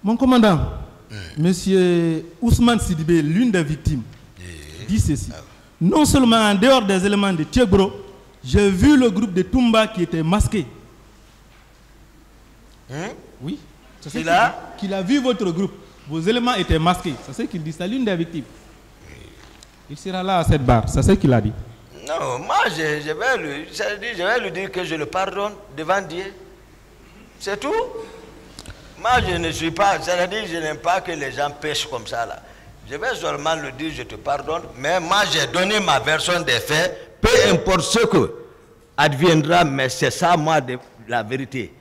Mon commandant, Monsieur Ousmane Sidibé, l'une des victimes, dit ceci. Non seulement en dehors des éléments de Tchègbro, j'ai vu le groupe de Toumba qui était masqué. Oui. C'est qu'il a vu votre groupe. Vos éléments étaient masqués. C'est ce qu'il dit. C'est l'une des victimes. Il sera là à cette barre. C'est ce qu'il a dit. Non, moi je vais lui dire que je le pardonne devant Dieu. C'est tout. Moi je ne suis pas, c'est-à-dire je n'aime pas que les gens pêchent comme ça là. Je vais seulement le dire, je te pardonne, mais moi j'ai donné ma version des faits, peu importe ce que adviendra, mais c'est ça moi la vérité.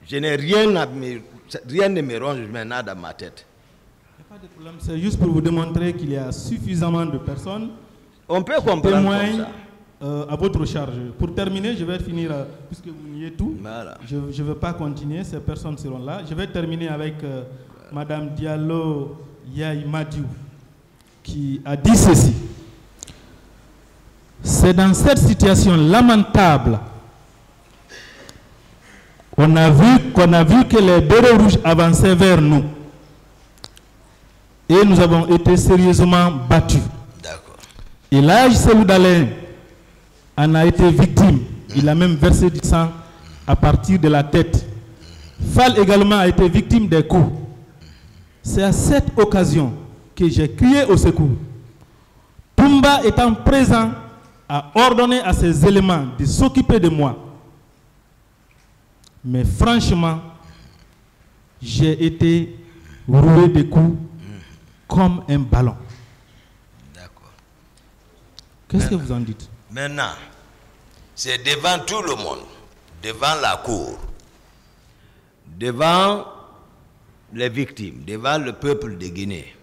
Je n'ai rien ne me ronge maintenant dans ma tête. Il n'y a pas de problème, c'est juste pour vous démontrer qu'il y a suffisamment de personnes. On peut comprendre témoignent comme ça. À votre charge. Pour terminer, je vais finir, puisque vous niez tout, voilà. Je ne veux pas continuer, ces personnes seront là. Je vais terminer avec Madame Diallo Yaye Madiou, qui a dit ceci. C'est dans cette situation lamentable qu'on a vu que les bérets rouges avançaient vers nous. Et nous avons été sérieusement battus. Et l'âge Selou Dalein en a été victime. Il a même versé du sang à partir de la tête. Fall également a été victime des coups. C'est à cette occasion que j'ai crié au secours. Toumba étant présent a ordonné à ses éléments de s'occuper de moi. Mais franchement, j'ai été roulé de coups comme un ballon. D'accord. Qu'est-ce que vous en dites? Maintenant, c'est devant tout le monde, devant la cour, devant les victimes, devant le peuple de Guinée,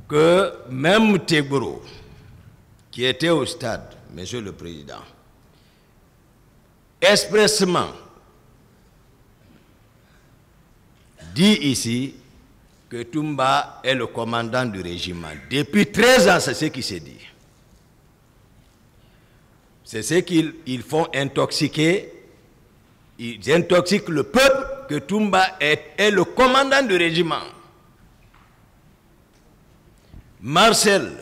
que même Tchègbro, qui était au stade, Monsieur le Président, expressément dit ici que Toumba est le commandant du régiment. Depuis 13 ans, c'est ce qui s'est dit. C'est ce qu'ils font intoxiquer. Ils intoxiquent le peuple que Toumba est le commandant du régiment. Marcel,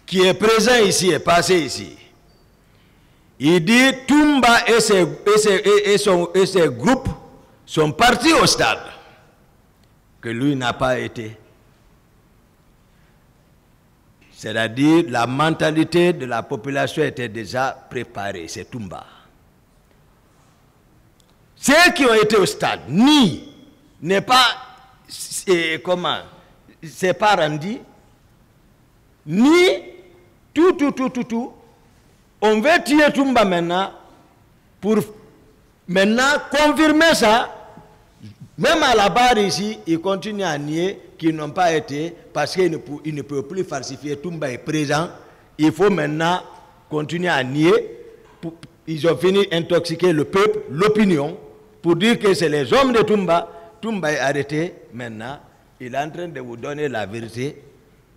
qui est présent ici, est passé ici. Il dit Toumba et ses groupes sont partis au stade, que lui n'a pas été. C'est-à-dire la mentalité de la population était déjà préparée, c'est Toumba. Ceux qui ont été au stade, n'est pas, comment, c'est pas rendu, ni tout. On veut tuer Toumba maintenant pour maintenant confirmer ça. Même à la barre ici, ils continuent à nier qu'ils n'ont pas été parce qu'ils ne peuvent plus falsifier. Toumba est présent. Il faut maintenant continuer à nier. Ils ont fini d'intoxiquer le peuple, l'opinion, pour dire que c'est les hommes de Toumba. Toumba est arrêté maintenant. Il est en train de vous donner la vérité.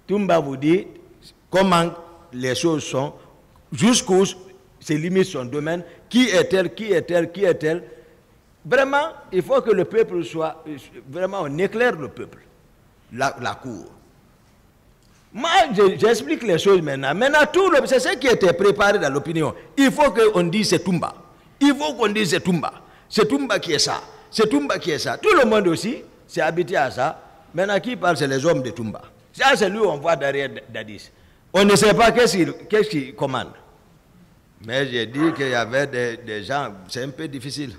Toumba vous dit comment les choses sont, jusqu'où se limite son domaine, qui est-elle. Vraiment, il faut que le peuple soit, vraiment on éclaire le peuple, la cour. Moi, j'explique les choses maintenant. Maintenant, c'est ce qui était préparé dans l'opinion. Il faut qu'on dise c'est Toumba. Il faut qu'on dise c'est Toumba. C'est Toumba qui est ça. C'est Toumba qui est ça. Tout le monde aussi s'est habitué à ça. Maintenant, qui parle, c'est les hommes de Toumba. Ça, c'est lui qu'on voit derrière Dadis. On ne sait pas qu'est-ce qu'il commande. Mais j'ai dit qu'il y avait des gens, c'est un peu difficile.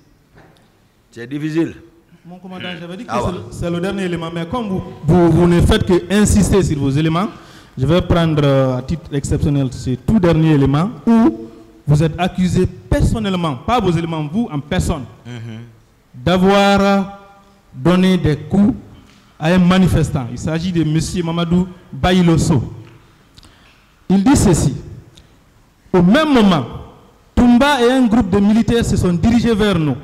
C'est difficile. Mon commandant, j'avais dit que c'est le dernier élément, mais comme vous ne faites que insister sur vos éléments, je vais prendre à titre exceptionnel ce tout dernier élément où vous êtes accusé personnellement, pas vos éléments, vous en personne, d'avoir donné des coups à un manifestant. Il s'agit de M. Mamadou Baïloso. Il dit ceci. Au même moment, Toumba et un groupe de militaires se sont dirigés vers nous.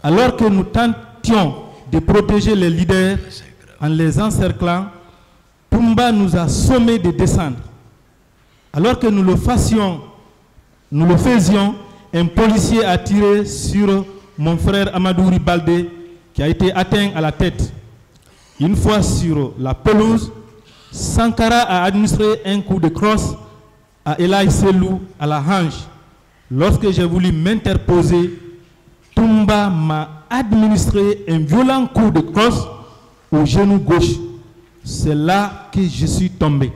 Alors que nous tentions de protéger les leaders en les encerclant, Toumba nous a sommés de descendre. Alors que nous le faisions, un policier a tiré sur mon frère Amadou Ribalde qui a été atteint à la tête. Une fois sur la pelouse, Sankara a administré un coup de crosse à Elaï Selou à la hanche. Lorsque j'ai voulu m'interposer, Toumba m'a administré un violent coup de crosse au genou gauche. C'est là que je suis tombé.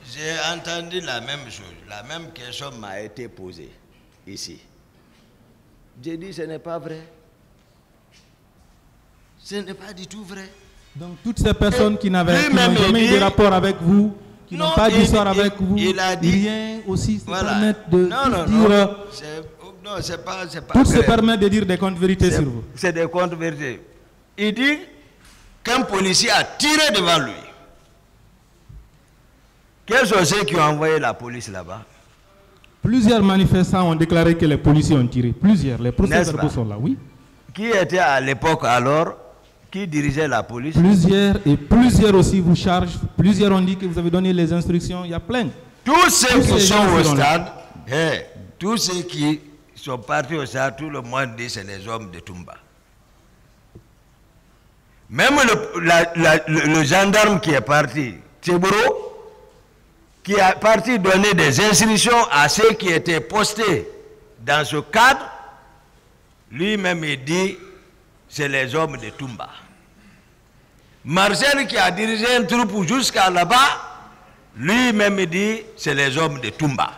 J'ai entendu la même chose, la même question m'a été posée ici. J'ai dit ce n'est pas vrai. Ce n'est pas du tout vrai. Donc toutes ces personnes qui n'ont jamais eu de rapport avec vous, qui n'ont pas d'histoire avec vous, il a dit, rien aussi se voilà. permettent de dire... Tout se permet de dire des contre-vérités sur vous. C'est des contre-vérités. Il dit qu'un policier a tiré devant lui. Quels sont ceux qui ont envoyé la police là-bas? Plusieurs manifestants ont déclaré que les policiers ont tiré. Plusieurs. Les procès-verbaux sont là, oui. Qui était à l'époque alors? Qui dirigeait la police? Plusieurs, et plusieurs aussi vous chargent. Plusieurs ont dit que vous avez donné les instructions. Il y a plein. Tous ceux qui sont au stade, tous ceux qui sont partis au stade, tout le monde dit que c'est les hommes de Toumba. Même le gendarme qui est parti, Tchéboro, qui est parti donner des instructions à ceux qui étaient postés dans ce cadre, lui-même il dit c'est les hommes de Toumba. Marcel qui a dirigé un troupe jusqu'à là-bas, lui-même il dit c'est les hommes de Toumba.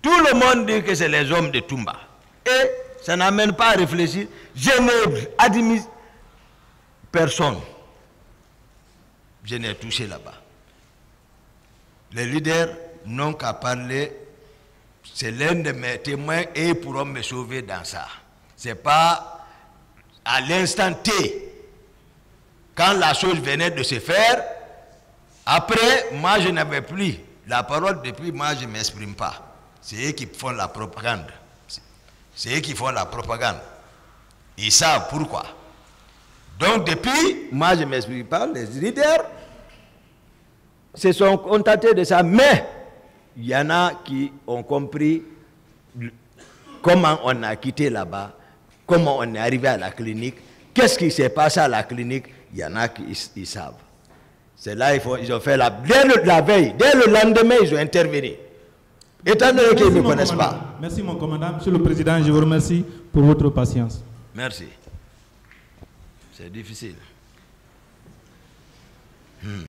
Tout le monde dit que c'est les hommes de Toumba. Et ça n'amène pas à réfléchir. Je n'ai admis personne. Je n'ai touché là-bas. Les leaders n'ont qu'à parler. C'est l'un de mes témoins et ils pourront me sauver dans ça. Ce n'est pas à l'instant T, quand la chose venait de se faire. Après, moi je n'avais plus la parole, depuis moi je ne m'exprime pas. C'est eux qui font la propagande. C'est eux qui font la propagande. Ils savent pourquoi. Donc depuis, moi je ne m'exprime pas. Les leaders se sont contentés de ça, mais il y en a qui ont compris comment on a quitté là-bas, comment on est arrivé à la clinique, qu'est-ce qui s'est passé à la clinique. Il y en a qui ils savent. C'est là ils ont fait dès la veille, dès le lendemain, ils ont intervenu. Étant donné qu'ils ne me connaissent pas. Merci mon commandant. Monsieur le Président, je vous remercie pour votre patience. Merci. C'est difficile.